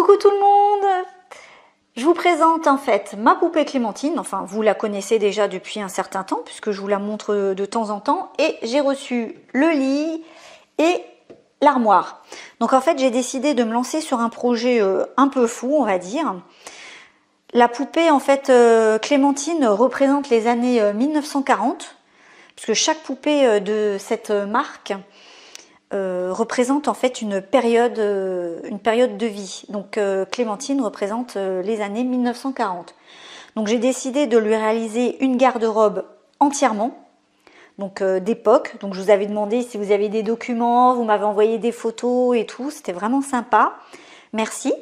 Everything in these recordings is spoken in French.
Coucou tout le monde! Je vous présente en fait ma poupée Clémentine, enfin vous la connaissez déjà depuis un certain temps puisque je vous la montre de temps en temps, et j'ai reçu le lit et l'armoire. Donc en fait j'ai décidé de me lancer sur un projet un peu fou, on va dire. La poupée en fait Clémentine représente les années 1940, puisque chaque poupée de cette marque représente en fait une période de vie. Donc Clémentine représente les années 1940. Donc j'ai décidé de lui réaliser une garde-robe entièrement, donc d'époque. Donc je vous avais demandé si vous avez des documents, vous m'avez envoyé des photos et tout, c'était vraiment sympa. Merci.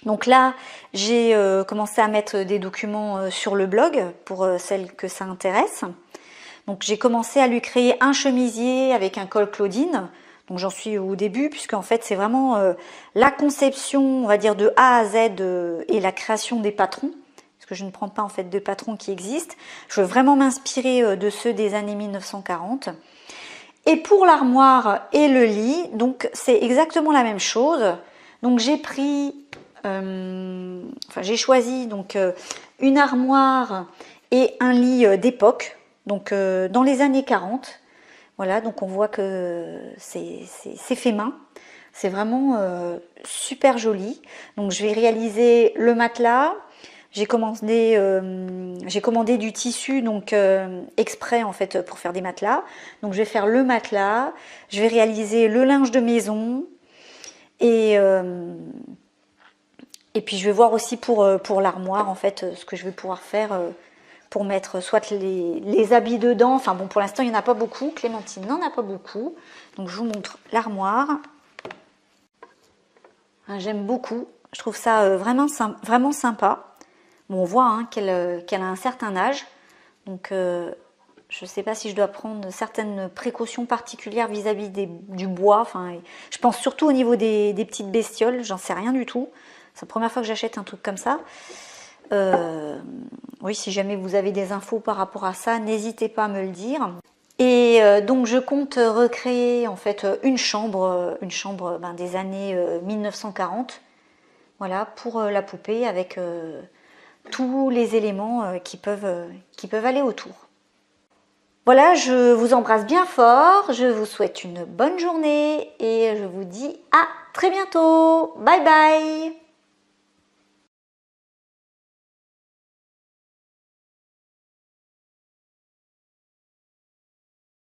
Donc là, j'ai commencé à mettre des documents sur le blog pour celles que ça intéresse. Donc j'ai commencé à lui créer un chemisier avec un col Claudine. Donc j'en suis au début puisque en fait c'est vraiment la conception, on va dire de A à Z et la création des patrons. Parce que je ne prends pas en fait de patrons qui existent. Je veux vraiment m'inspirer de ceux des années 1940. Et pour l'armoire et le lit, donc c'est exactement la même chose. Donc j'ai pris, j'ai choisi donc une armoire et un lit d'époque. Donc dans les années 40, voilà, donc on voit que c'est fait main, c'est vraiment super joli. Donc je vais réaliser le matelas, j'ai commandé du tissu donc exprès en fait pour faire des matelas. Donc je vais faire le matelas, je vais réaliser le linge de maison et puis je vais voir aussi pour l'armoire en fait ce que je vais pouvoir faire pour mettre soit les habits dedans. Enfin bon, pour l'instant, il n'y en a pas beaucoup. Clémentine n'en a pas beaucoup. Donc, je vous montre l'armoire. J'aime beaucoup. Je trouve ça vraiment sympa. Bon, on voit hein, qu'elle a un certain âge. Donc, je ne sais pas si je dois prendre certaines précautions particulières vis-à-vis du bois. Enfin, je pense surtout au niveau des petites bestioles. J'en sais rien du tout. C'est la première fois que j'achète un truc comme ça. Oui, si jamais vous avez des infos par rapport à ça, n'hésitez pas à me le dire. Et donc je compte recréer en fait une chambre des années 1940, voilà, pour la poupée avec tous les éléments qui peuvent aller autour. Voilà, je vous embrasse bien fort, je vous souhaite une bonne journée et je vous dis à très bientôt. Bye bye.